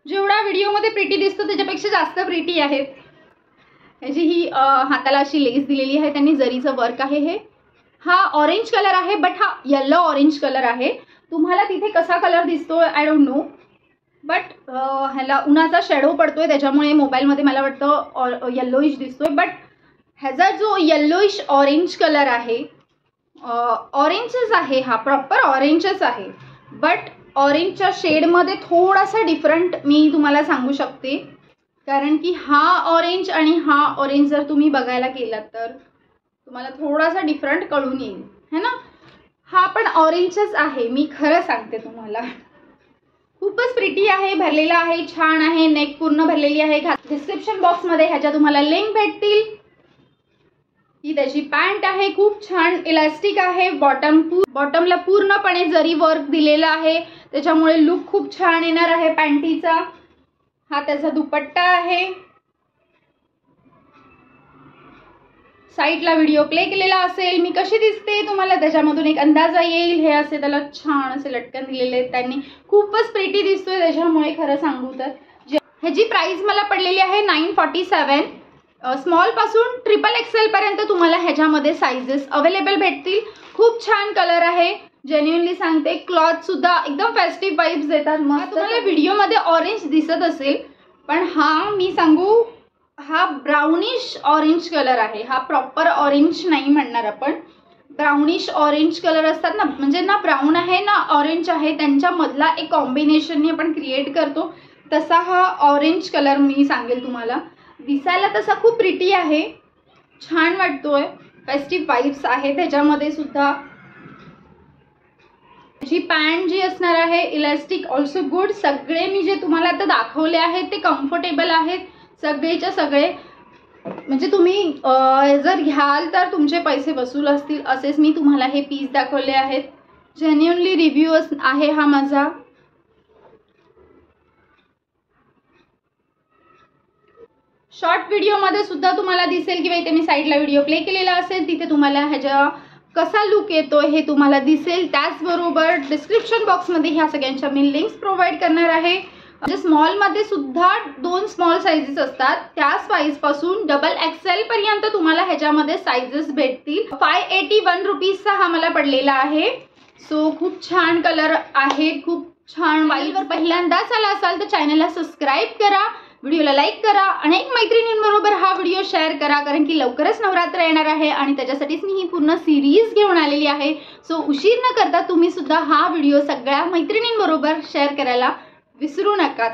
जेवढा व्हिडिओमध्ये प्रिटी दिसतो त्याच्यापेक्षा जास्त प्रिटी आहेत. याची ही हाताला अशी लेस दिलेली आहे, त्यांनी जरीचं वर्क आहे. हे हा ऑरेंज कलर आहे, बट हा येलो ऑरेंज कलर आहे. तुम्हाला तिथे कसा कलर दिसतोय आय डोंट नो, बट ह्याला उन्हाचा शॅडो पडतोय त्याच्यामुळे मोबाईलमध्ये मला वाटतं येल्लोइश दिसतोय. बट ह्याचा जो येल्लोइश ऑरेंज कलर आहे, ऑरेंजच आहे, हा प्रॉपर ऑरेंजच आहे. बट ऑरेंजच्या शेडमध्ये थोडासा डिफरंट मी तुम्हाला सांगू शकते, कारण की हा ऑरेंज आणि हा ऑरेंज जर तुम्ही बघायला गेलात तर तुम्हाला थोडासा डिफरंट कळून येईल है ना. हा पण ऑरेंजच आहे, मी खरं सांगते तुम्हाला. खूपच प्रिटी आहे, भरलेला आहे, छान आहे. नेक पूर्ण भरलेली आहे. डिस्क्रिप्शन बॉक्समध्ये ह्याच्या तुम्हाला लिंक भेटतील. ही त्याची पॅन्ट आहे, खूप छान इलास्टिक आहे. बॉटमला पूर्णपणे जरी वर्क दिलेला आहे, त्याच्यामुळे लुक खूप छान येणार आहे पॅन्टीचा. हा त्याचा दुपट्टा आहे. साईडला व्हिडिओ प्ले केलेला असेल, मी कशी दिसते तुम्हाला त्याच्यामधून एक अंदाजा येईल. हे असे त्याला छान असे लटकन दिलेले आहेत त्यांनी, खूपच प्रिटी दिसतोय त्याच्यामुळे. खरं सांगू तर ह्याची प्राइस मला पडलेली आहे 947. स्मॉल पासून XXL पर्यंत तुम्हाला ह्याच्यामध्ये साइजेस अवेलेबल भेटतील. खूप छान कलर आहे, जेन्युइनली सांगते. क्लॉथ सुद्धा एकदम फेस्टिव्ह वाइब्स देतात. मग तुम्हाला व्हिडिओमध्ये ऑरेंज दिसत असेल, पण हा मी सांगू, हा ब्राउनिश ऑरेंज कलर आहे. हा प्रॉपर ऑरेंज नाही म्हणणार आपण, ब्राउनिश ऑरेंज कलर असतात ना, म्हणजे ना ब्राऊन आहे ना ऑरेंज आहे, त्यांच्यामधला एक कॉम्बिनेशनने आपण क्रिएट करतो, तसा हा ऑरेंज कलर मी सांगेल तुम्हाला. दिसायला तसा खूप प्रिटी आहे, छान वाटतोय. फेस्टिव्ह वाइब्स आहे त्याच्यामध्ये सुद्धा. जी पॅन्ट जी असणार आहे इलास्टिक ऑल्सो गुड. सगळे मी जे तुम्हाला आता दाखवले आहेत ते कम्फर्टेबल आहेत सगळेच्या सगळे. म्हणजे तुम्ही जर घ्याल तर तुमचे पैसे वसूल असतील असेच मी तुम्हाला हे पीस दाखवले आहेत. जेन्युइनली रिव्ह्यू आहे हा माझा. शॉर्ट व्हिडिओमध्ये सुद्धा तुम्हाला दिसेल किंवा इथे मी साईडला व्हिडिओ प्ले केलेला असेल, तिथे तुम्हाला ह्याचा कसा लुक येतो हे तुम्हाला दिसेल. त्याचबरोबर डिस्क्रिप्शन बॉक्समध्ये ह्या सगळ्यांच्या मी लिंक्स प्रोव्हाइड करणार आहे. म्हणजे स्मॉलमध्ये सुद्धा 2 स्मॉल साइजेस असतात, त्या साईजपासून XXL पर्यंत तुम्हाला ह्याच्यामध्ये साइजेस भेटतील. 581 रुपीजचा हा मला पडलेला आहे. सो खूप छान कलर आहे, खूप छान. वाईलवर पहिल्यांदाच आला असाल तर चॅनलला सबस्क्राईब करा, व्हिडिओला लाईक करा, अनेक मैत्रिणींबरोबर हा व्हिडिओ शेअर करा, कारण की लवकरच नवरात्र येणार आहे आणि त्याच्यासाठीच मी ही पूर्ण सिरीज घेऊन आलेली आहे. सो उशीर न करता तुम्ही सुद्धा हा व्हिडिओ सगळ्या मैत्रिणींबरोबर शेअर करायला विसरू नका.